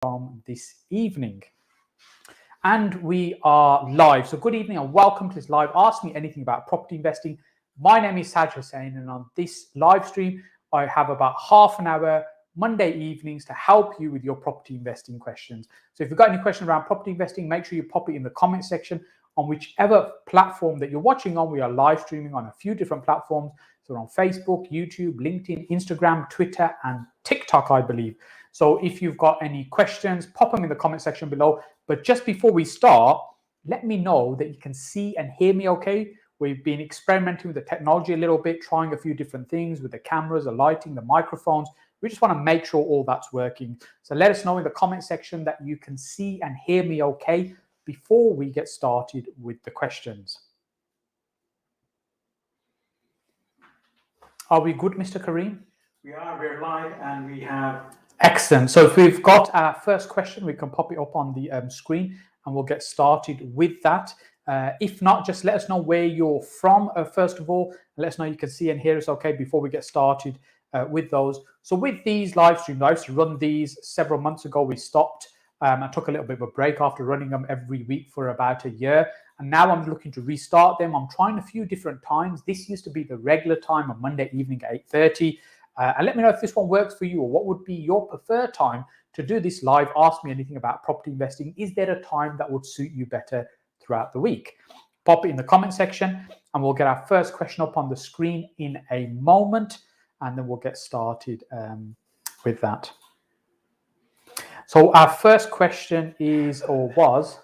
from this evening. And we are live. So good evening and welcome to this live Ask Me Anything About Property Investing. My name is Hussain, and on this live stream, I have about half an hour Monday evenings to help you with your property investing questions. So if you've got any questions around property investing, make sure you pop it in the comment section on whichever platform that you're watching on. We are live streaming on a few different platforms. So on Facebook, YouTube, LinkedIn, Instagram, Twitter, and TikTok, I believe. So if you've got any questions, pop them in the comment section below. But just before we start, let me know that you can see and hear me okay. We've been experimenting with the technology a little bit, trying a few different things with the cameras, the lighting, the microphones. We just want to make sure all that's working. So let us know in the comment section that you can see and hear me okay before we get started with the questions. Are we good, Mr. Kareem? We're live and we have... Excellent. So if we've got our first question, we can pop it up on the screen and we'll get started with that. If not, just let us know where you're from, first of all. Let us know you can see and hear us okay before we get started with those. So with these live streams, I used to run these several months ago. We stopped. I took a little bit of a break after running them every week for about a year. And now I'm looking to restart them. I'm trying a few different times. This used to be the regular time on Monday evening at 8:30. And let me know if this one works for you, or what would be your preferred time to do this live Ask Me Anything About Property Investing. Is there a time that would suit you better throughout the week? Pop it in the comment section and we'll get our first question up on the screen in a moment, and then we'll get started with that. So our first question is, or was...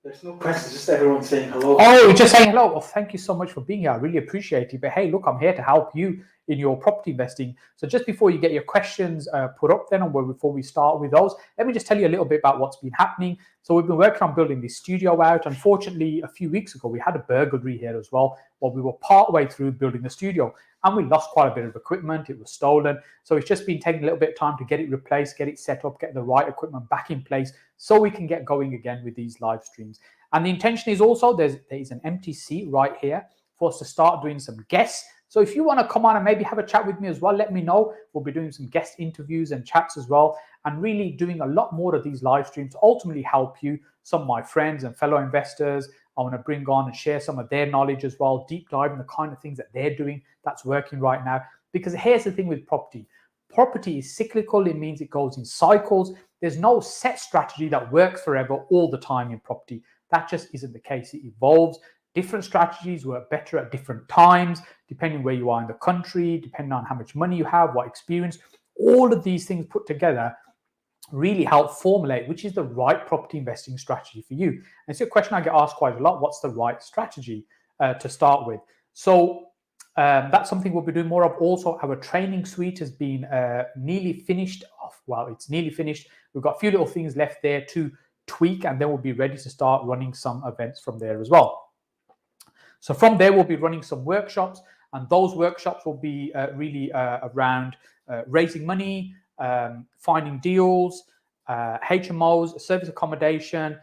There's no questions, just everyone saying hello. Oh, just saying hello. Well, thank you so much for being here. I really appreciate it. But hey, look, I'm here to help you in your property investing. So just before you get your questions put up then, or before we start with those, let me just tell you a little bit about what's been happening. So we've been working on building this studio out. Unfortunately, a few weeks ago, we had a burglary here as well, while we were partway through building the studio. And we lost quite a bit of equipment. It was stolen. So it's just been taking a little bit of time to get it replaced, get it set up, get the right equipment back in place so we can get going again with these live streams. And the intention is also, there is an empty seat right here for us to start doing some guests. So if you want to come on and maybe have a chat with me as well, let me know. We'll be doing some guest interviews and chats as well, and really doing a lot more of these live streams to ultimately help you, some of my friends and fellow investors. I want to bring on and share some of their knowledge as well, deep dive in the kind of things that they're doing that's working right now. Because here's the thing with property. Property is cyclical. It means it goes in cycles. There's no set strategy that works forever all the time in property. That just isn't the case. It evolves. Different strategies work better at different times, depending where you are in the country, depending on how much money you have, what experience. All of these things put together really help formulate which is the right property investing strategy for you. And it's a question I get asked quite a lot. What's the right strategy to start with? So that's something we'll be doing more of. Also, our training suite has been nearly finished off. Well, it's nearly finished. We've got a few little things left there to tweak, and then we'll be ready to start running some events from there as well. So from there, we'll be running some workshops, and those workshops will be really around raising money, finding deals, HMOs, service accommodation,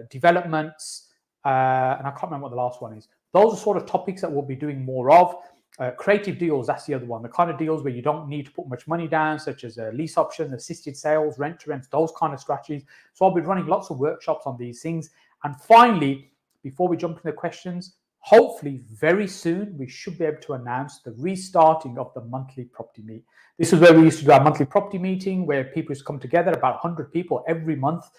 developments, and I can't remember what the last one is. Those are sort of topics that we'll be doing more of. Creative deals, that's the other one. The kind of deals where you don't need to put much money down, such as lease options, assisted sales, rent to rent, those kind of strategies. So I'll be running lots of workshops on these things. And finally, before we jump into the questions, hopefully very soon we should be able to announce the restarting of the monthly property meet. This is where we used to do our monthly property meeting, where people used to come together, about 100 people every month,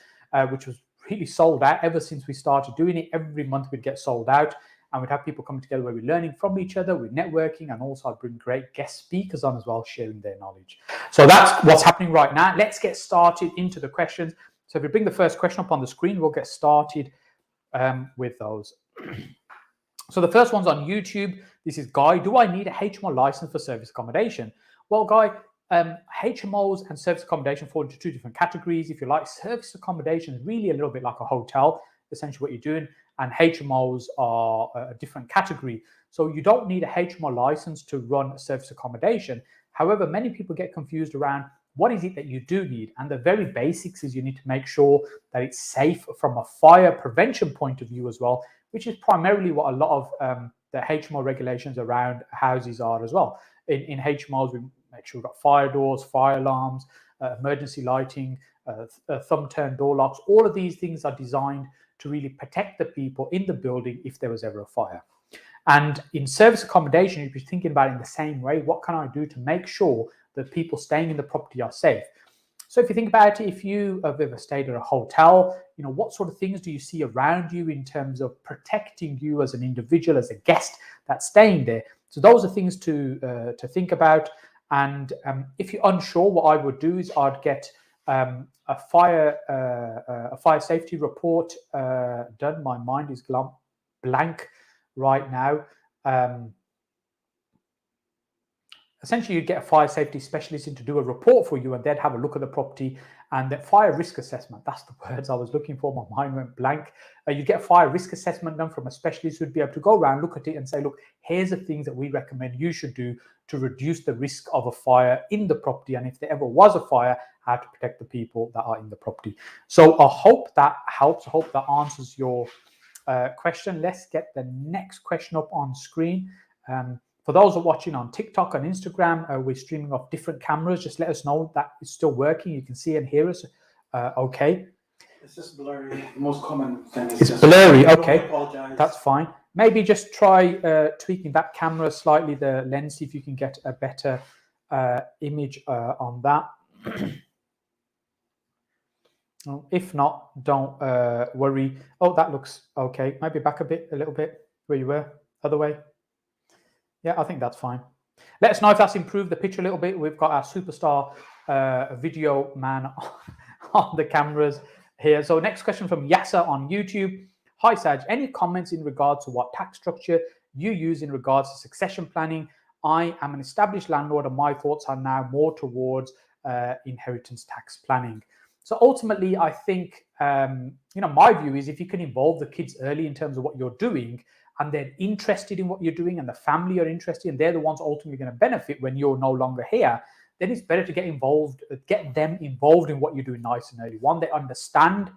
which was really sold out. Ever since we started doing it, every month we'd get sold out, and we'd have people coming together where we're learning from each other, we're networking, and also I'd bring great guest speakers on as well, sharing their knowledge. So that's what's happening right now. Let's get started into the questions. So if we bring the first question up on the screen, we'll get started with those. So the first one's on YouTube. This is Guy. Do I need a HMO license for service accommodation? Well, Guy, HMOs and service accommodation fall into two different categories. If you like, service accommodation is really a little bit like a hotel, essentially what you're doing, and HMOs are a different category. So you don't need a HMO license to run a service accommodation. However, many people get confused around what is it that you do need. And the very basics is you need to make sure that it's safe from a fire prevention point of view as well, which is primarily what a lot of the HMO regulations around houses are as well. In HMOs, we make sure we've got fire doors, fire alarms, emergency lighting, thumb turn door locks. All of these things are designed to really protect the people in the building if there was ever a fire. And in service accommodation, you'd be thinking about it in the same way. What can I do to make sure that people staying in the property are safe? So if you think about it, if you have ever stayed at a hotel, what sort of things do you see around you in terms of protecting you as an individual, as a guest that's staying there? So those are things to think about. And if you're unsure, what I would do is I'd get a fire safety report done. My mind is blank right now. Essentially, you get a fire safety specialist in to do a report for you, and they'd have a look at the property and the fire risk assessment. That's the words I was looking for. My mind went blank. You get a fire risk assessment done from a specialist who'd be able to go around, look at it, and say, look, here's the things that we recommend you should do to reduce the risk of a fire in the property. And if there ever was a fire, how to protect the people that are in the property. So I hope that helps. I hope that answers your question. Let's get the next question up on screen. For those who are watching on TikTok and Instagram, we're streaming off different cameras. Just let us know that it's still working. You can see and hear us okay. It's just blurry. The most common thing is it's just blurry. Okay, apologize. That's fine. Maybe just try tweaking that camera slightly, the lens, see if you can get a better image on that. If not, don't worry. Oh, that looks okay. Maybe back a little bit where you were, other way. Yeah, I think that's fine. Let us know if that's improved the picture a little bit. We've got our superstar video man on the cameras here. So next question from Yasser on YouTube. Hi Saj, any comments in regards to what tax structure you use in regards to succession planning? I am an established landlord and my thoughts are now more towards inheritance tax planning. So ultimately, I think, my view is if you can involve the kids early in terms of what you're doing, and they're interested in what you're doing and the family are interested and they're the ones ultimately going to benefit when you're no longer here, then it's better to get them involved in what you're doing nice and early. One, they understand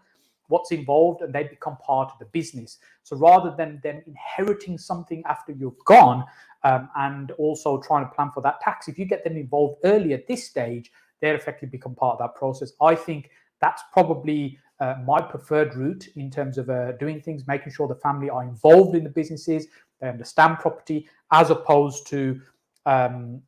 what's involved and they become part of the business. So rather than them inheriting something after you're gone and also trying to plan for that tax, if you get them involved early at this stage, they'll effectively become part of that process. I think that's probably my preferred route in terms of doing things, making sure the family are involved in the businesses, they understand property, as opposed to them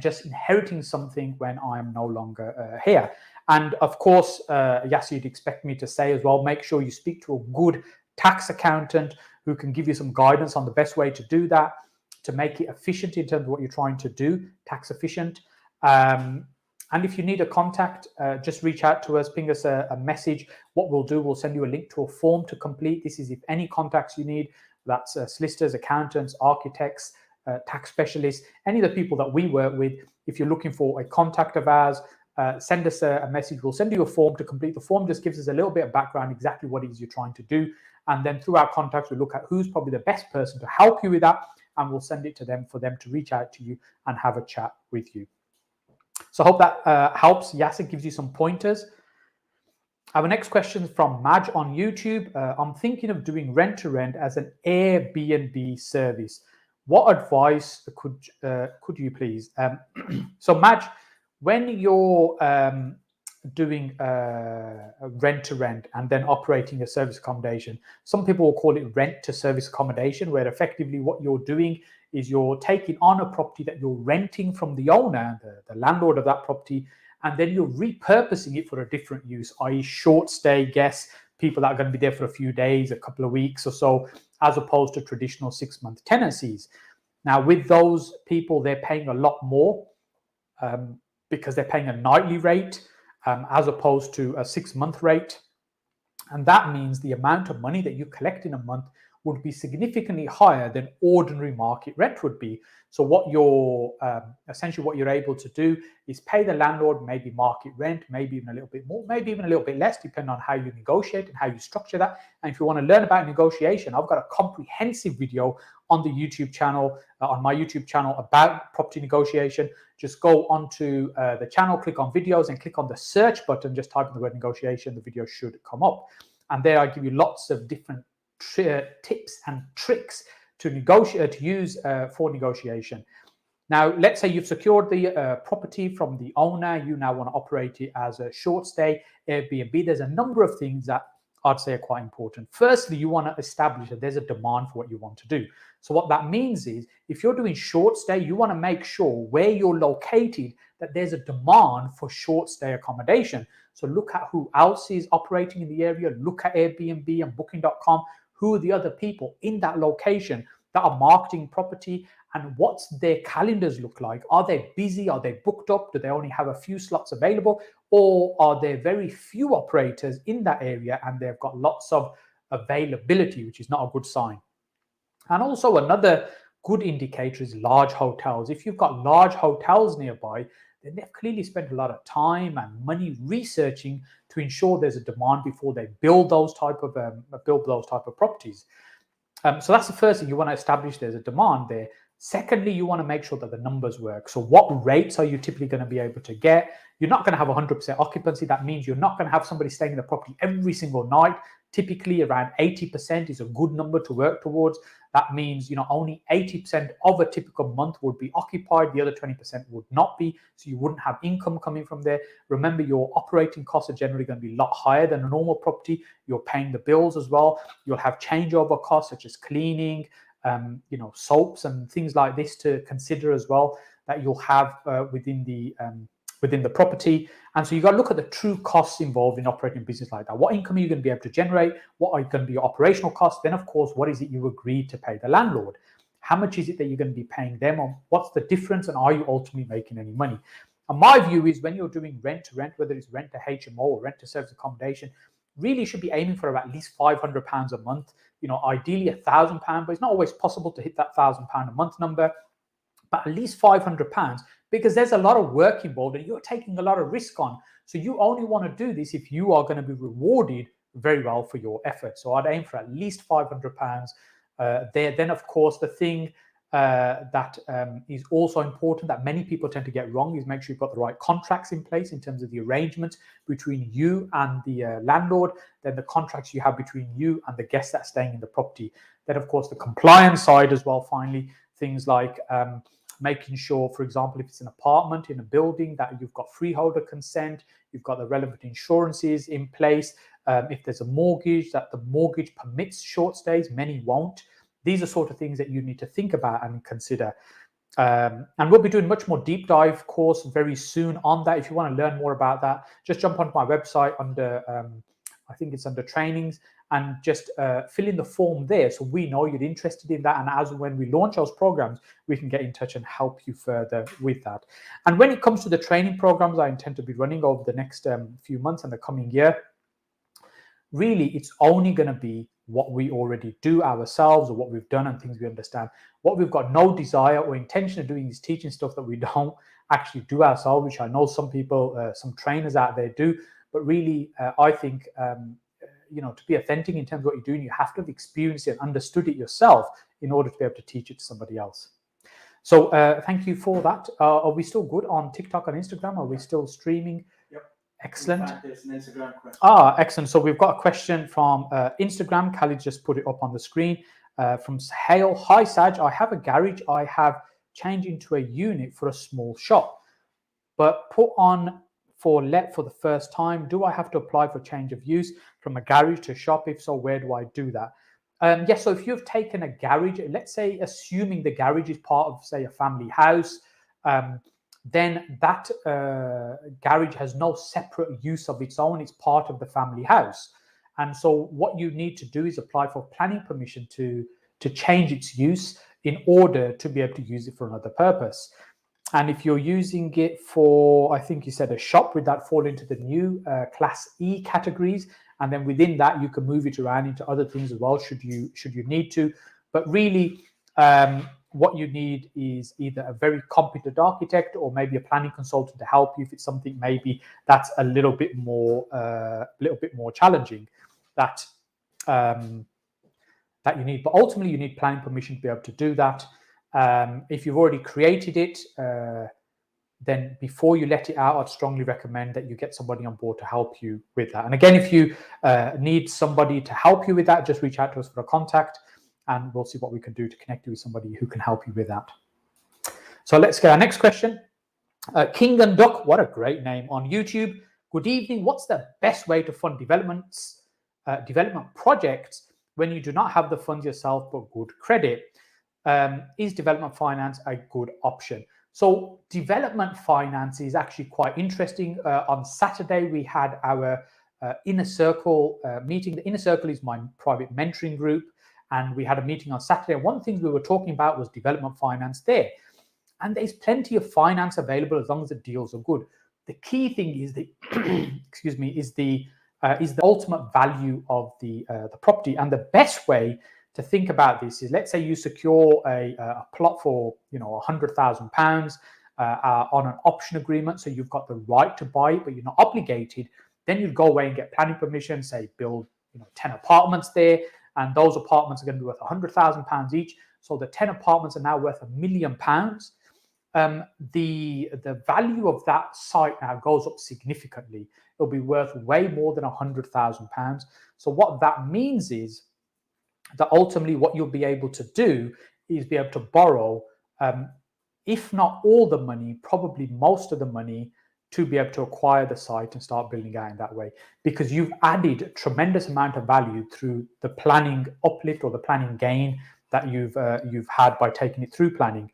just inheriting something when I am no longer here. And of course, yes, you'd expect me to say as well, make sure you speak to a good tax accountant who can give you some guidance on the best way to do that, to make it efficient in terms of what you're trying to do, tax efficient. And if you need a contact, just reach out to us, ping us a message. What we'll do, we'll send you a link to a form to complete. This is if any contacts you need, that's solicitors, accountants, architects, tax specialists, any of the people that we work with. If you're looking for a contact of ours, send us a message. We'll send you a form to complete. The form just gives us a little bit of background, exactly what it is you're trying to do. And then through our contacts, we look at who's probably the best person to help you with that. And we'll send it to them for them to reach out to you and have a chat with you. So I hope that helps. Yasser gives you some pointers. Our next question is from Maj on YouTube. I'm thinking of doing rent-to-rent as an Airbnb service. What advice could you please? So Maj, when you're doing rent-to-rent and then operating a service accommodation, some people will call it rent-to-service accommodation, where effectively what you're doing is you're taking on a property that you're renting from the owner, the landlord of that property, and then you're repurposing it for a different use, i.e. short stay guests, people that are going to be there for a few days, a couple of weeks or so, as opposed to traditional 6-month tenancies. Now, with those people, they're paying a lot more because they're paying a nightly rate as opposed to a 6-month rate. And that means the amount of money that you collect in a month would be significantly higher than ordinary market rent would be. So what you're essentially what you're able to do is pay the landlord maybe market rent, maybe even a little bit more, maybe even a little bit less, depending on how you negotiate and how you structure that. And if you want to learn about negotiation, I've got a comprehensive video on the YouTube channel, on my YouTube channel about property negotiation. Just go onto the channel, click on videos and click on the search button, just type in the word negotiation, the video should come up. And there I give you lots of different tips and tricks to negotiate, to use for negotiation. Now, let's say you've secured the property from the owner. You now want to operate it as a short stay Airbnb. There's a number of things that I'd say are quite important. Firstly, you want to establish that there's a demand for what you want to do. So what that means is if you're doing short stay, you want to make sure where you're located that there's a demand for short stay accommodation. So look at who else is operating in the area. Look at Airbnb and booking.com. Who are the other people in that location that are marketing property, and what's their calendars look like? Are they busy? Are they booked up? Do they only have a few slots available? Or are there very few operators in that area and they've got lots of availability, which is not a good sign? And also another good indicator is large hotels. If you've got large hotels nearby, then they've clearly spent a lot of time and money researching to ensure there's a demand before they build those type of properties. So that's the first thing. You want to establish there's a demand there. Secondly, you want to make sure that the numbers work. So what rates are you typically going to be able to get? You're not going to have 100% occupancy. That means you're not going to have somebody staying in the property every single night. Typically around 80% is a good number to work towards. That means, only 80% of a typical month would be occupied. The other 20% would not be. So you wouldn't have income coming from there. Remember, your operating costs are generally going to be a lot higher than a normal property. You're paying the bills as well. You'll have changeover costs such as cleaning, soaps and things like this to consider as well that you'll have within the property. And so you've got to look at the true costs involved in operating a business like that. What income are you going to be able to generate? What are going to be your operational costs? Then, of course, what is it you agreed to pay the landlord? How much is it that you're going to be paying them? Or what's the difference? And are you ultimately making any money? And my view is when you're doing rent to rent, whether it's rent to HMO or rent to service accommodation, really should be aiming for at least £500 a month. Ideally £1,000, but it's not always possible to hit that £1,000 a month number. But at least £500, because there's a lot of work involved and you're taking a lot of risk on. So you only want to do this if you are going to be rewarded very well for your effort. So I'd aim for at least £500 there. Then, of course, the thing that is also important that many people tend to get wrong is make sure you've got the right contracts in place in terms of the arrangement between you and the landlord, then the contracts you have between you and the guests that's staying in the property. Then, of course, the compliance side as well, finally, things like making sure, for example, if it's an apartment in a building, that you've got freeholder consent, you've got the relevant insurances in place. If there's a mortgage, that the mortgage permits short stays, many won't. These are sort of things that you need to think about and consider. And we'll be doing much more deep dive course very soon on that. If you want to learn more about that, just jump onto my website under, I think it's under trainings, and just fill in the form there so we know you're interested in that. And as when we launch those programs, we can get in touch and help you further with that. And when it comes to the training programs I intend to be running over the next few months and the coming year, really it's only going to be what we already do ourselves or what we've done and things we understand. What we've got no desire or intention of doing is teaching stuff that we don't actually do ourselves, which I know some people, some trainers out there do. But really, I think, to be authentic in terms of what you're doing, you have to have experienced it and understood it yourself in order to be able to teach it to somebody else. So thank you for that. Are we still good on TikTok and Instagram? Are we still streaming? Yep. Excellent. In fact, there's an Instagram question. Excellent. So we've got a question from Instagram. Khalid just put it up on the screen. From Hale. Hi, Saj. I have a garage. I have changed into a unit for a small shop, but put on for let for the first time. Do I have to apply for change of use from a garage to shop? If so, where do I do that? Yes, so if you've taken a garage, let's say, assuming the garage is part of, say, a family house, then that garage has no separate use of its own. It's part of the family house. And so what you need to do is apply for planning permission to change its use in order to be able to use it for another purpose. And if you're using it for, I think you said a shop, would that fall into the new Class E categories? And then within that, you can move it around into other things as well, should you need to. But really, what you need is either a very competent architect or maybe a planning consultant to help you if it's something maybe that's a little bit more challenging that you need. But ultimately, you need planning permission to be able to do that. If you've already created it, then before you let it out, I'd strongly recommend that you get somebody on board to help you with that. And again, if you need somebody to help you with that, just reach out to us for a contact and we'll see what we can do to connect you with somebody who can help you with that. So let's get our next question. King and Duck, what a great name on YouTube. Good evening. What's the best way to fund development projects when you do not have the funds yourself but good credit? Is development finance a good option? So development finance is actually quite interesting. On Saturday, we had our Inner Circle meeting. The Inner Circle is my private mentoring group, and we had a meeting on Saturday. One of the things we were talking about was development finance there. And there's plenty of finance available as long as the deals are good. The key thing is the is the ultimate value of the property. And the best way to think about this is, let's say you secure a plot for £100,000 on an option agreement, so you've got the right to buy it, but you're not obligated. Then you'd go away and get planning permission, say build 10 apartments there, and those apartments are going to be worth £100,000 each. So the 10 apartments are now worth £1 million. The value of that site now goes up significantly. It'll be worth way more than £100,000. So what that means is that ultimately what you'll be able to do is be able to borrow, if not all the money, probably most of the money, to be able to acquire the site and start building out in that way, because you've added a tremendous amount of value through the planning uplift or the planning gain that you've had by taking it through planning.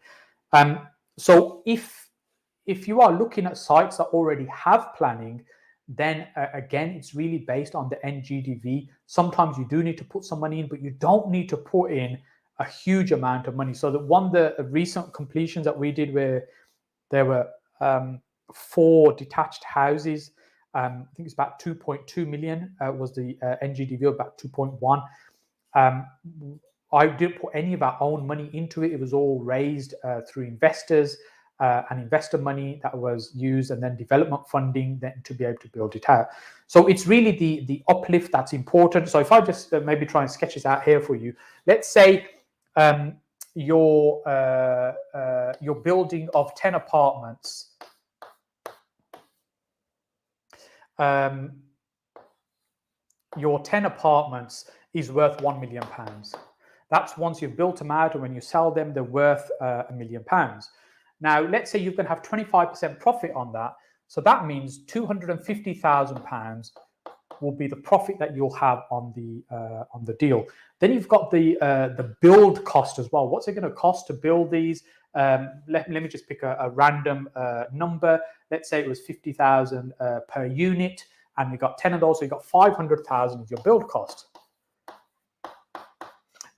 So if you are looking at sites that already have planning, then again, it's really based on the NGDV. Sometimes you do need to put some money in, but you don't need to put in a huge amount of money. So the recent completions that we did, where there were 4 detached houses, I think it's about 2.2 million was the NGDV, about 2.1. I didn't put any of our own money into it. It was all raised through investors and investor money that was used, and then development funding then to be able to build it out. So it's really the uplift that's important. So if I just maybe try and sketch this out here for you, let's say your building of 10 apartments. Your 10 apartments is worth £1 million. That's once you've built them out, and when you sell them, they're worth £1 million. Now, let's say you're going to have 25% profit on that. So that means £250,000 will be the profit that you'll have on the deal. Then you've got the build cost as well. What's it going to cost to build these? Let me just pick a random number. Let's say it was 50,000 per unit, and you got 10 of those, so you got 500,000 as your build cost.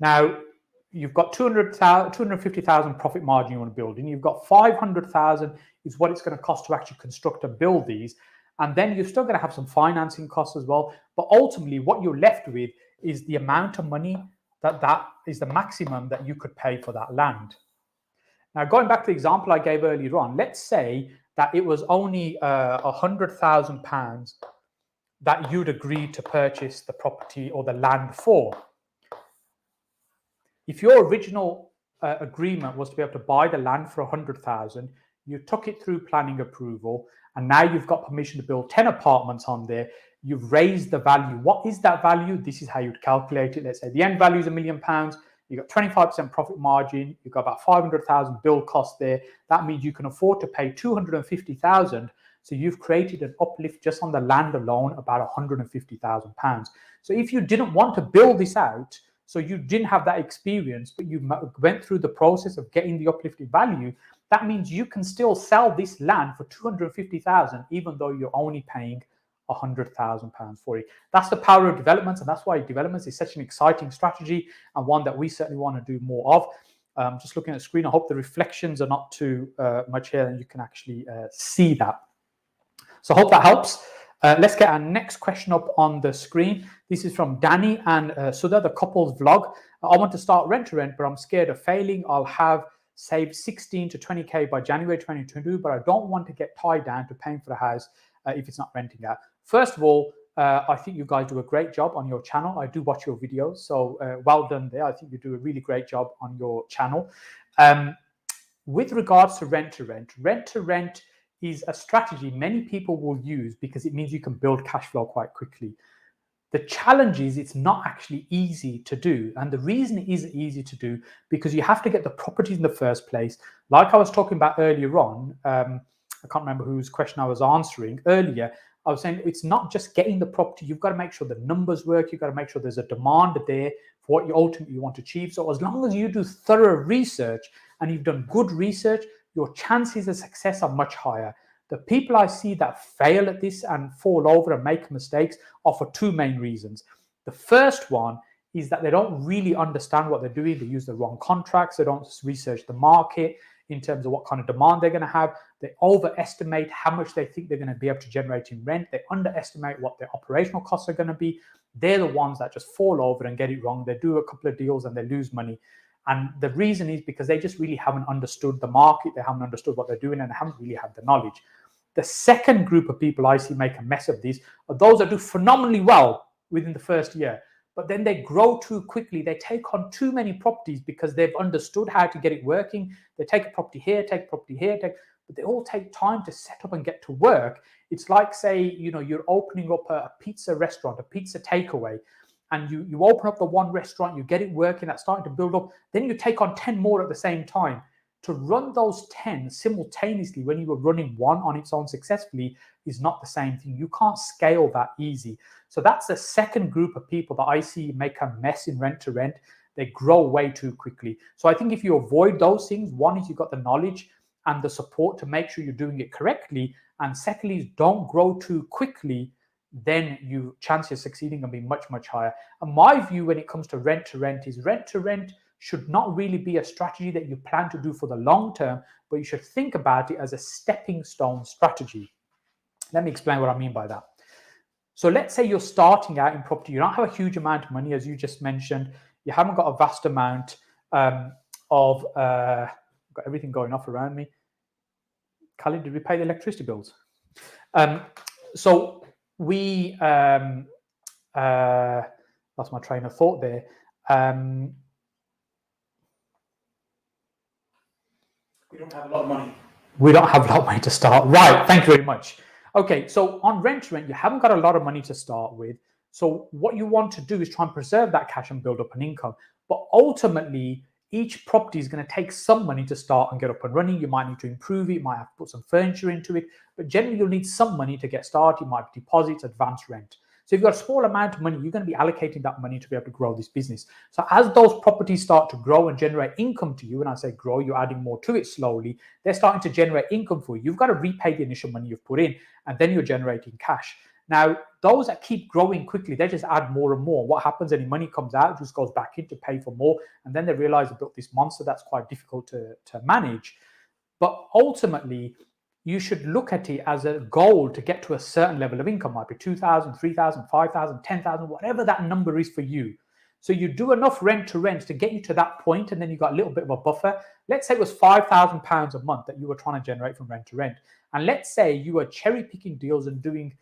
Now, you've got 250,000 profit margin you want to build in. You've got 500,000 is what it's going to cost to actually construct and build these. And then you're still going to have some financing costs as well. But ultimately, what you're left with is the amount of money that is the maximum that you could pay for that land. Now, going back to the example I gave earlier on, let's say that it was only £100,000 that you'd agreed to purchase the property or the land for. If your original agreement was to be able to buy the land for 100,000, you took it through planning approval, and now you've got permission to build 10 apartments on there. You've raised the value. What is that value? This is how you'd calculate it. Let's say the end value is £1 million. You've got 25% profit margin. You've got about 500,000 build cost there. That means you can afford to pay 250,000. So you've created an uplift just on the land alone, about £150,000. So if you didn't want to build this out, so you didn't have that experience, but you went through the process of getting the uplifted value, that means you can still sell this land for 250,000, even though you're only paying £100,000 for it. That's the power of developments, and that's why developments is such an exciting strategy, and one that we certainly want to do more of. Just looking at the screen, I hope the reflections are not too much here, and you can actually see that. So I hope that helps. Let's get our next question up on the screen. This is from Danny and Sudha, the couple's vlog. I want to start rent to rent, but I'm scared of failing. I'll have saved 16 to 20K by January 2022, but I don't want to get tied down to paying for the house if it's not renting out. First of all, I think you guys do a great job on your channel. I do watch your videos, so well done there. I think you do a really great job on your channel. With regards to rent to rent is a strategy many people will use because it means you can build cash flow quite quickly. The challenge is it's not actually easy to do. And the reason it isn't easy to do, because you have to get the properties in the first place. Like I was talking about earlier on, I can't remember whose question I was answering earlier. I was saying it's not just getting the property. You've got to make sure the numbers work. You've got to make sure there's a demand there for what you ultimately want to achieve. So as long as you do thorough research and you've done good research, your chances of success are much higher. The people I see that fail at this and fall over and make mistakes are for two main reasons. The first one is that they don't really understand what they're doing. They use the wrong contracts. They don't research the market in terms of what kind of demand they're going to have. They overestimate how much they think they're going to be able to generate in rent. They underestimate what their operational costs are going to be. They're the ones that just fall over and get it wrong. They do a couple of deals and they lose money. And the reason is because they just really haven't understood the market. They haven't understood what they're doing and they haven't really had the knowledge. The second group of people I see make a mess of these are those that do phenomenally well within the first year, but then they grow too quickly. They take on too many properties because they've understood how to get it working. They take a property here, take a property here, but they all take time to set up and get to work. It's like, say, you're opening up a pizza restaurant, a pizza takeaway, and you open up the one restaurant, you get it working, that's starting to build up, then you take on 10 more at the same time. To run those 10 simultaneously when you were running one on its own successfully is not the same thing. You can't scale that easy. So that's the second group of people that I see make a mess in rent to rent. They grow way too quickly. So I think if you avoid those things, one is you've got the knowledge and the support to make sure you're doing it correctly. And secondly is don't grow too quickly, then your chance of succeeding will be much, much higher. And my view when it comes to rent is rent to rent should not really be a strategy that you plan to do for the long term, but you should think about it as a stepping stone strategy. Let me explain what I mean by that. So let's say you're starting out in property. You don't have a huge amount of money, as you just mentioned. You haven't got a vast amount of, got everything going off around me. Khalid, did we pay the electricity bills? So we, lost my train of thought there. We don't have a lot of money. We don't have a lot of money to start. Right. Thank you very much. Okay. So on rent, you haven't got a lot of money to start with. So what you want to do is try and preserve that cash and build up an income. But ultimately, each property is going to take some money to start and get up and running. You might need to improve it. You might have to put some furniture into it. But generally, you'll need some money to get started. It might be deposits, advance rent. So if you've got a small amount of money, you're going to be allocating that money to be able to grow this business. So as those properties start to grow and generate income to you, and I say grow, you're adding more to it slowly, they're starting to generate income for you. You've got to repay the initial money you've put in, and then you're generating cash. Now, those that keep growing quickly, they just add more and more. What happens, any money comes out, just goes back in to pay for more, and then they realize they built this monster that's quite difficult to manage. But ultimately, you should look at it as a goal to get to a certain level of income. Might be 2,000, 3,000, 5,000, 10,000, whatever that number is for you. So you do enough rent to rent to get you to that point, and then you got a little bit of a buffer. Let's say it was £5,000 a month that you were trying to generate from rent to rent. And let's say you were cherry picking deals and doing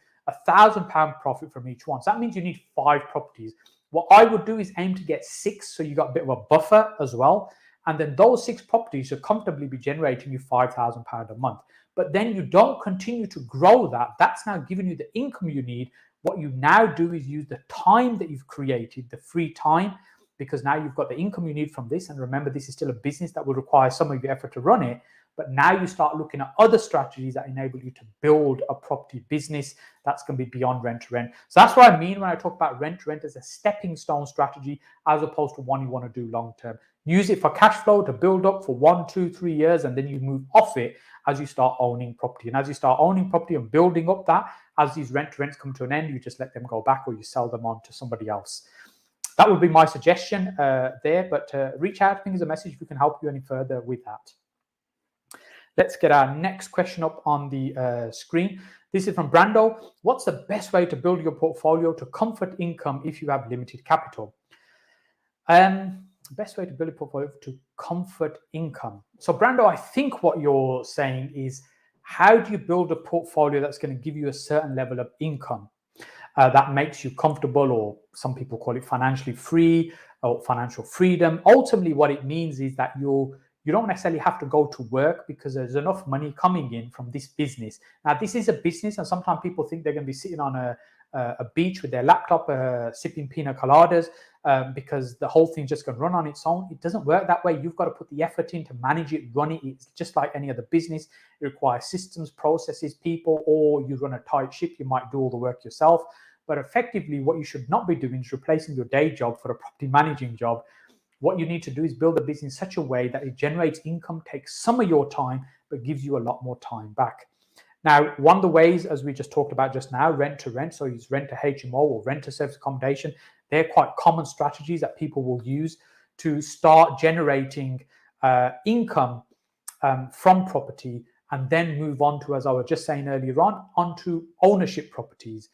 £1,000 profit from each one. So that means you need 5 properties. What I would do is aim to get 6, so you got a bit of a buffer as well. And then those 6 properties should comfortably be generating you £5,000 a month. But then you don't continue to grow that. That's now giving you the income you need. What you now do is use the time that you've created, the free time, because now you've got the income you need from this. And remember, this is still a business that will require some of your effort to run it. But now you start looking at other strategies that enable you to build a property business that's going to be beyond rent to rent. So that's what I mean when I talk about rent to rent as a stepping stone strategy, as opposed to one you want to do long term. Use it for cash flow to build up for 1, 2, 3 years, and then you move off it as you start owning property. And as you start owning property and building up that, as these rent to rents come to an end, you just let them go back or you sell them on to somebody else. That would be my suggestion there, but reach out to me as a message if we can help you any further with that. Let's get our next question up on the screen. This is from Brando. What's the best way to build your portfolio to comfort income if you have limited capital? Best way to build a portfolio to comfort income. So Brando, I think what you're saying is, how do you build a portfolio that's going to give you a certain level of income that makes you comfortable, or some people call it financially free or financial freedom? Ultimately, what it means is that you don't necessarily have to go to work because there's enough money coming in from this business. Now, this is a business, and sometimes people think they're going to be sitting on a beach with their laptop, sipping pina coladas, because the whole thing's just going to run on its own. It doesn't work that way. You've got to put the effort in to manage it, run it. It's just like any other business. It requires systems, processes, people, or you run a tight ship. You might do all the work yourself. But effectively, what you should not be doing is replacing your day job for a property managing job. What you need to do is build a business in such a way that it generates income, takes some of your time, but gives you a lot more time back. Now, one of the ways, as we just talked about just now, rent to rent, so use rent to HMO or rent to service accommodation, they're quite common strategies that people will use to start generating income from property, and then move on to, as I was just saying earlier on, onto ownership properties.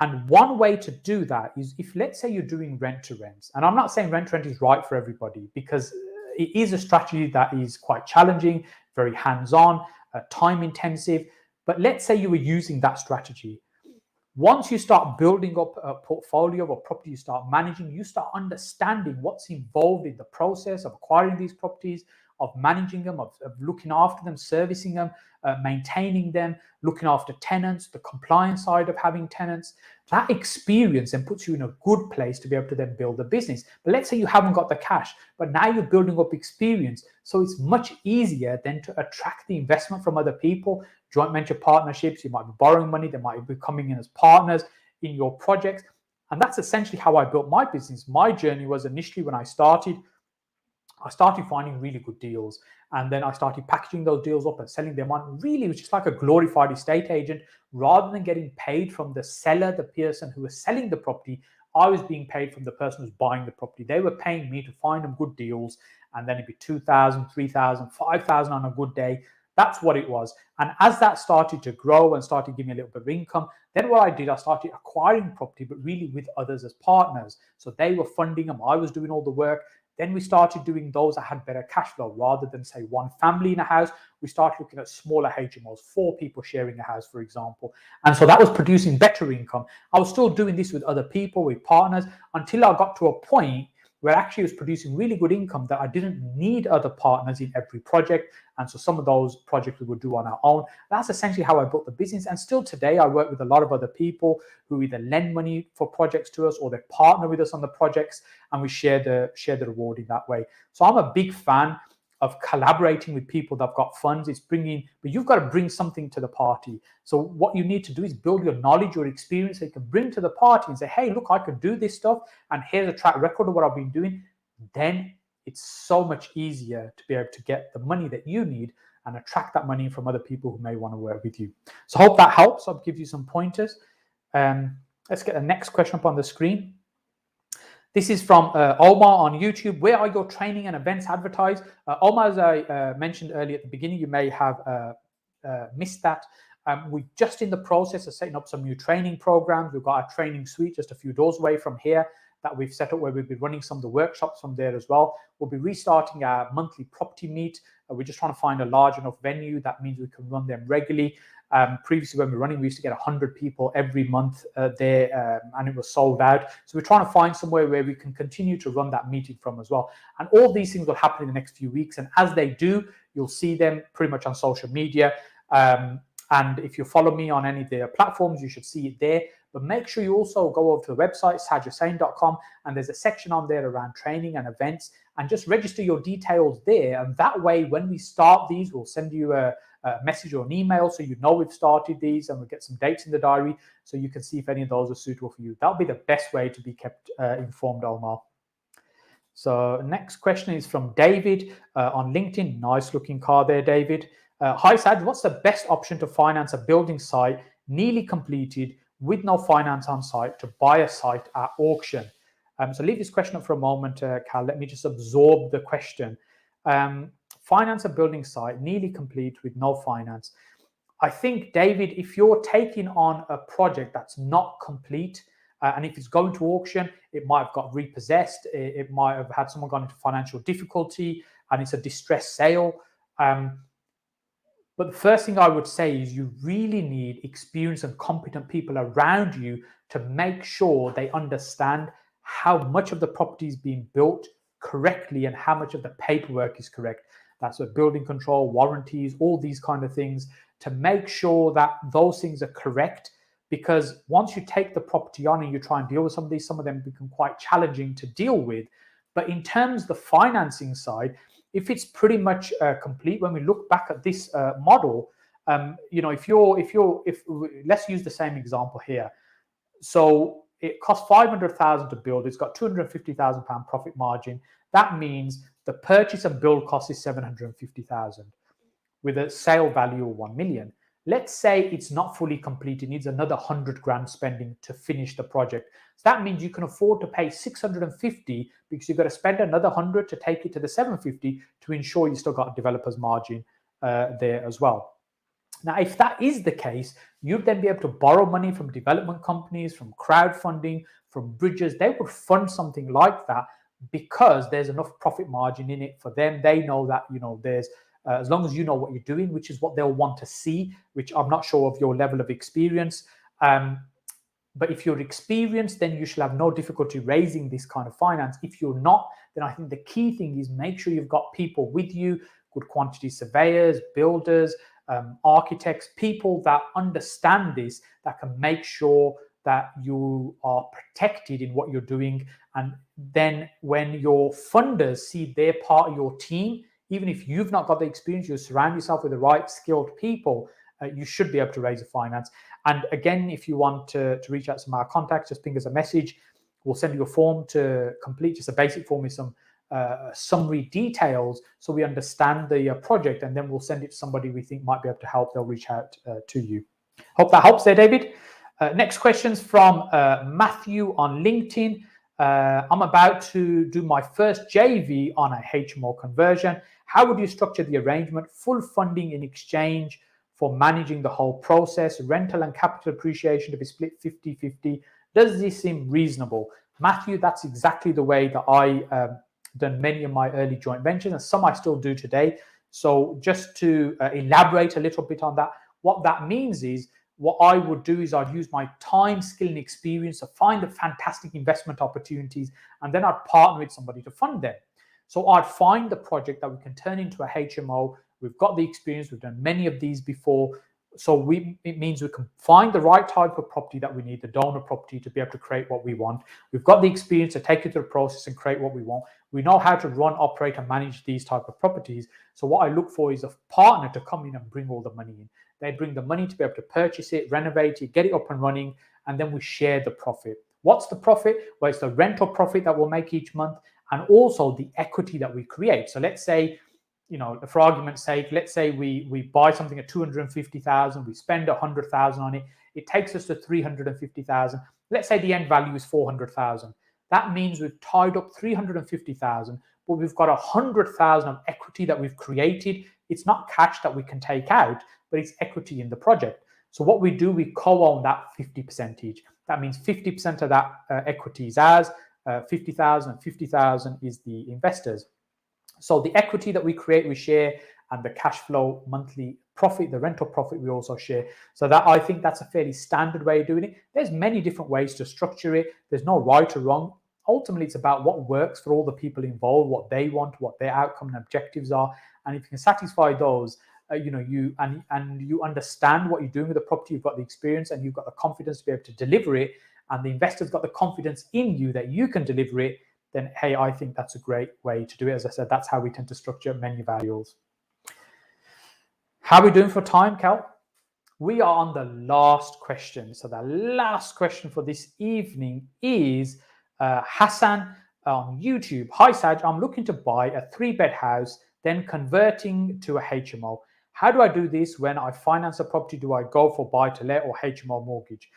And one way to do that is if, let's say, you're doing rent to rent, and I'm not saying rent to rent is right for everybody, because it is a strategy that is quite challenging, very hands-on, time intensive. But let's say you were using that strategy. Once you start building up a portfolio of a property you start managing, you start understanding what's involved in the process of acquiring these properties, of managing them, of looking after them, servicing them, maintaining them, looking after tenants, the compliance side of having tenants. That experience then puts you in a good place to be able to then build a business. But let's say you haven't got the cash, but now you're building up experience. So it's much easier then to attract the investment from other people, joint venture partnerships. You might be borrowing money, they might be coming in as partners in your projects. And that's essentially how I built my business. My journey was initially, when I started finding really good deals, and then I started packaging those deals up and selling them on. Really, it was just like a glorified estate agent. Rather than getting paid from the seller, the person who was selling the property, I was being paid from the person who's buying the property. They were paying me to find them good deals, and then it'd be 2,000, 3,000, 5,000 on a good day. That's what it was. And as that started to grow and started giving me a little bit of income, then what I did, I started acquiring property, but really with others as partners. So they were funding them, I was doing all the work. Then we started doing those that had better cash flow. Rather than, say, one family in a house, we started looking at smaller HMOs, 4 people sharing a house, for example. And so that was producing better income. I was still doing this with other people, with partners, until I got to a point where actually it was producing really good income that I didn't need other partners in every project. And so some of those projects we would do on our own. That's essentially how I built the business. And still today, I work with a lot of other people who either lend money for projects to us, or they partner with us on the projects, and we share the reward in that way. So I'm a big fan of collaborating with people that have got funds. It's bringing, but you've got to bring something to the party. So what you need to do is build your knowledge, your experience that you can bring to the party and say, hey, look, I can do this stuff, and here's a track record of what I've been doing. Then it's so much easier to be able to get the money that you need and attract that money from other people who may want to work with you. So I hope that helps. I'll give you some pointers. Let's get the next question up on the screen. This is from Omar on YouTube. Where are your training and events advertised? Omar, as I mentioned earlier at the beginning, you may have missed that. We're just in the process of setting up some new training programs. We've got our training suite just a few doors away from here that we've set up, where we'll be running some of the workshops from there as well. We'll be restarting our monthly property meet. We're just trying to find a large enough venue that means we can run them regularly. Previously, when we were running, we used to get 100 people every month there, and it was sold out. So we're trying to find somewhere where we can continue to run that meeting from as well. And all these things will happen in the next few weeks. And as they do, you'll see them pretty much on social media. And if you follow me on any of their platforms, you should see it there. But make sure you also go over to the website, sajhussain.com, and there's a section on there around training and events, and just register your details there. And that way, when we start these, we'll send you a message or an email so you know we've started these, and we'll get some dates in the diary so you can see if any of those are suitable for you. That'll be the best way to be kept informed, Omar. So next question is from David on LinkedIn. Nice looking car there, David. Hi, Sad. What's the best option to finance a building site nearly completed with no finance on site to buy a site at auction? So leave this question up for a moment, Cal. Let me just absorb the question. Finance a building site nearly complete with no finance. I think, David, if you're taking on a project that's not complete, and if it's going to auction, it might have got repossessed, it might have had someone gone into financial difficulty, and it's a distressed sale. But the first thing I would say is you really need experienced and competent people around you to make sure they understand how much of the property is being built correctly and how much of the paperwork is correct. That's what building control, warranties, all these kind of things, to make sure that those things are correct because once you take the property on and you try and deal with some of them become quite challenging to deal with. But in terms of the financing side, if it's pretty much complete, when we look back at this model, if let's use the same example here. So it costs 500,000 to build. It's got 250,000 pound profit margin. That means the purchase and build cost is 750,000 with a sale value of 1 million. Let's say it's not fully complete. It needs another 100 grand spending to finish the project. So that means you can afford to pay 650 because you've got to spend another 100 to take it to the 750 to ensure you still got a developer's margin there as well. Now, if that is the case, you'd then be able to borrow money from development companies, from crowdfunding, from bridges. They would fund something like that because there's enough profit margin in it for them. They know that, there's, as long as you know what you're doing, which is what they'll want to see, which I'm not sure of your level of experience. But if you're experienced, then you should have no difficulty raising this kind of finance. If you're not, then I think the key thing is make sure you've got people with you, good quantity surveyors, builders, architects, people that understand this, that can make sure that you are protected in what you're doing. And then when your funders see they're part of your team, even if you've not got the experience, you surround yourself with the right skilled people, you should be able to raise a finance. And again, if you want to reach out to some of our contacts, just ping us a message. We'll send you a form to complete, just a basic form with some summary details so we understand the project, and then we'll send it to somebody we think might be able to help. They'll reach out to you. Hope that helps there, David. Next question's from Matthew on LinkedIn. I'm about to do my first JV on a HMO conversion. How would you structure the arrangement? Full funding in exchange for managing the whole process, rental and capital appreciation to be split 50-50. Does this seem reasonable? Matthew, that's exactly the way that I done many of my early joint ventures, and some I still do today. So just to elaborate a little bit on that, what that means is, what I would do is I'd use my time, skill, and experience to find the fantastic investment opportunities, and then I'd partner with somebody to fund them. So I'd find the project that we can turn into a HMO. We've got the experience. We've done many of these before. So it means we can find the right type of property that we need, the donor property, to be able to create what we want. We've got the experience to take it through the process and create what we want. We know how to run, operate, and manage these type of properties. So what I look for is a partner to come in and bring all the money in. They bring the money to be able to purchase it, renovate it, get it up and running, and then we share the profit. What's the profit? Well, it's the rental profit that we'll make each month, and also the equity that we create. So let's say, for argument's sake, let's say we buy something at 250,000, we spend 100,000 on it, it takes us to 350,000. Let's say the end value is 400,000. That means we've tied up 350,000, but we've got 100,000 of equity that we've created. It's not cash that we can take out, but it's equity in the project. So what we do, we co-own that 50% each. That means 50% of that equity is ours, 50,000, and 50,000 is the investors. So the equity that we create, we share, and the cash flow monthly profit, the rental profit, we also share. So that, I think that's a fairly standard way of doing it. There's many different ways to structure it. There's no right or wrong. Ultimately, it's about what works for all the people involved, what they want, what their outcome and objectives are. And if you can satisfy those, you understand what you're doing with the property, you've got the experience, and you've got the confidence to be able to deliver it, and the investor's got the confidence in you that you can deliver it, then hey, I think that's a great way to do it. As I said, that's how we tend to structure many of our deals. How are we doing for time, Cal? We are on the last question. So the last question for this evening is Hussain on YouTube. Hi, Saj, I'm looking to buy a 3-bed house, then converting to a HMO. How do I do this when I finance a property? Do I go for buy-to-let or HMO mortgage?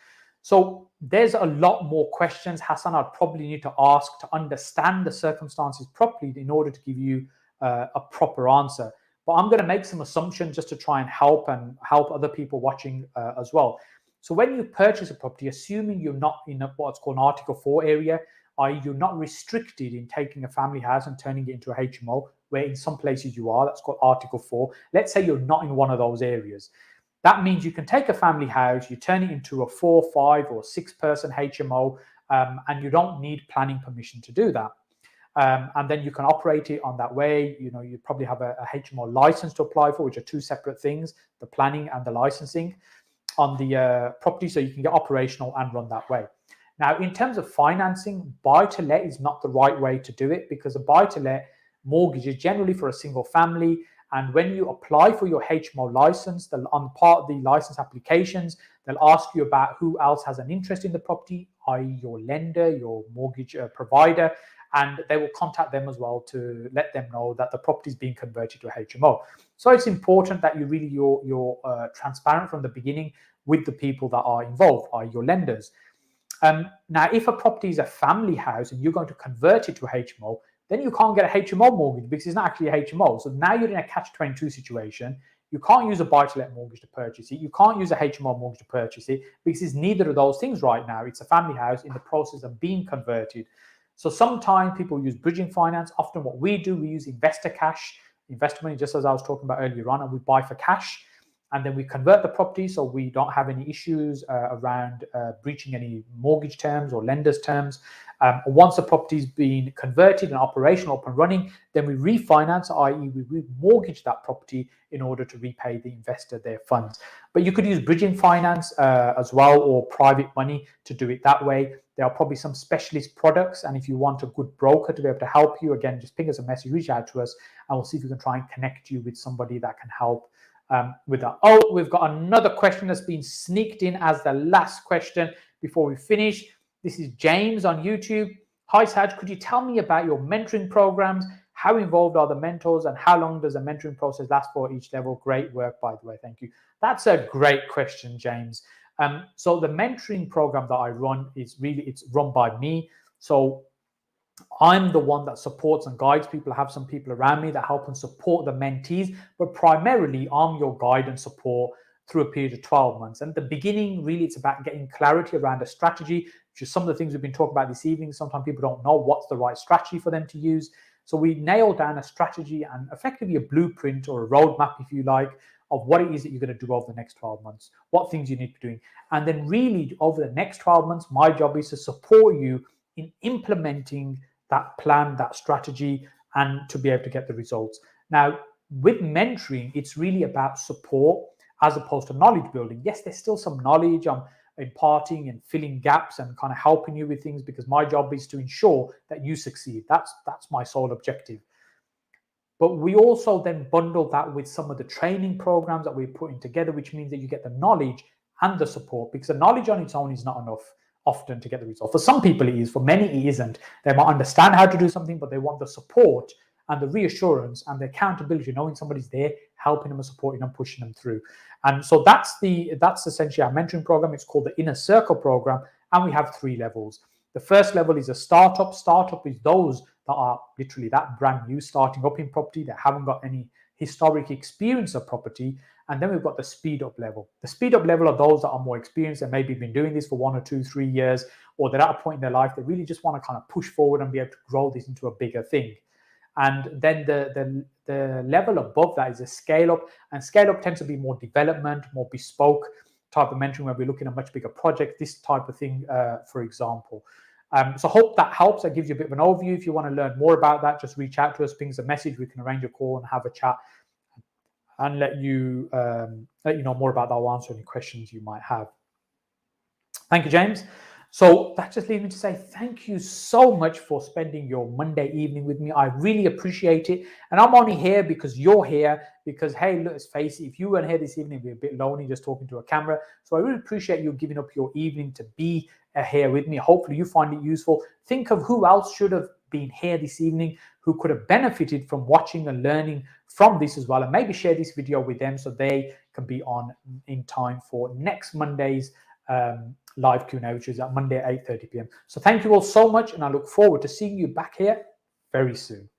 So there's a lot more questions, Hussain, I'd probably need to ask to understand the circumstances properly in order to give you a proper answer. But I'm going to make some assumptions just to try and help other people watching as well. So when you purchase a property, assuming you're not in what's called an Article 4 area, i.e. you're not restricted in taking a family house and turning it into a HMO, where in some places you are, that's called Article 4. Let's say you're not in one of those areas. That means you can take a family house, you turn it into a 4, 5, or 6-person HMO, and you don't need planning permission to do that. And then you can operate it on that way. You probably have a HMO license to apply for, which are 2 separate things, the planning and the licensing. property, so you can get operational and run that way. Now, in terms of financing, buy to let is not the right way to do it, because a buy to let mortgage is generally for a single family. And when you apply for your HMO license, on part of the license applications, they'll ask you about who else has an interest in the property, i.e. your lender, your mortgage provider, and they will contact them as well to let them know that the property is being converted to a HMO. So it's important that you're transparent from the beginning with the people that are involved, i.e. your lenders. Now, if a property is a family house and you're going to convert it to a HMO, then you can't get a HMO mortgage because it's not actually a HMO. So now you're in a catch-22 situation. You can't use a buy-to-let mortgage to purchase it. You can't use a HMO mortgage to purchase it because it's neither of those things right now. It's a family house in the process of being converted. So sometimes people use bridging finance. Often what we do, we use investor cash, investor money, just as I was talking about earlier on, and we buy for cash. And then we convert the property so we don't have any issues around breaching any mortgage terms or lender's terms. Once the property's been converted and operational, up and running, then we refinance, i.e. we remortgage that property in order to repay the investor their funds. But you could use bridging finance as well, or private money to do it that way. There are probably some specialist products, and if you want a good broker to be able to help you, again, just ping us a message, reach out to us, and we'll see if we can try and connect you with somebody that can help with that. Oh, we've got another question that's been sneaked in as the last question before we finish. This is James on YouTube. Hi, Saj, could you tell me about your mentoring programs? How involved are the mentors and how long does the mentoring process last for each level? Great work, by the way. Thank you. That's a great question, James. So the mentoring program that I run it's run by me. So I'm the one that supports and guides people. I have some people around me that help and support the mentees, but primarily I'm your guide and support through a period of 12 months. And at the beginning, really, it's about getting clarity around a strategy, which is some of the things we've been talking about this evening. Sometimes people don't know what's the right strategy for them to use. So we nail down a strategy and effectively a blueprint or a roadmap, if you like, of what it is that you're going to do over the next 12 months, what things you need to be doing. And then really over the next 12 months, my job is to support you in implementing that plan, that strategy, and to be able to get the results. Now, with mentoring, it's really about support as opposed to knowledge building. Yes, there's still some knowledge I'm imparting and filling gaps and kind of helping you with things, because my job is to ensure that you succeed. That's my sole objective. But we also then bundle that with some of the training programs that we're putting together, which means that you get the knowledge and the support, because the knowledge on its own is not enough often to get the result. For some people it is, for many it isn't. They might understand how to do something, but they want the support and the reassurance and the accountability, knowing somebody's there helping them and supporting them, pushing them through. And so that's essentially our mentoring program. It's called the Inner Circle program, and we have 3 levels. The first level is a startup. Startup is those that are literally that brand new, starting up in property, that haven't got any historic experience of property. And then we've got the speed up level. The speed up level are those that are more experienced and maybe been doing this for 1 or 2, 3 years, or they're at a point in their life they really just want to kind of push forward and be able to grow this into a bigger thing. And then the level above that is a scale up, and scale up tends to be more development, more bespoke type of mentoring, where we're looking at a much bigger project, this type of thing, for example. So hope that helps. That gives you a bit of an overview. If you want to learn more about that, just reach out to us, ping us a message. We can arrange a call and have a chat and let you know more about that. I'll answer any questions you might have. Thank you, James. So that just leaves me to say thank you so much for spending your Monday evening with me. I really appreciate it. And I'm only here because you're here, because, hey, let's face it, if you weren't here this evening, it'd be a bit lonely just talking to a camera. So I really appreciate you giving up your evening to be here with me. Hopefully you find it useful. Think of who else should have been here this evening, who could have benefited from watching and learning from this as well, and maybe share this video with them so they can be on in time for next Monday's live Q&A, which is at Monday at 8:30 p.m. So thank you all so much, and I look forward to seeing you back here very soon.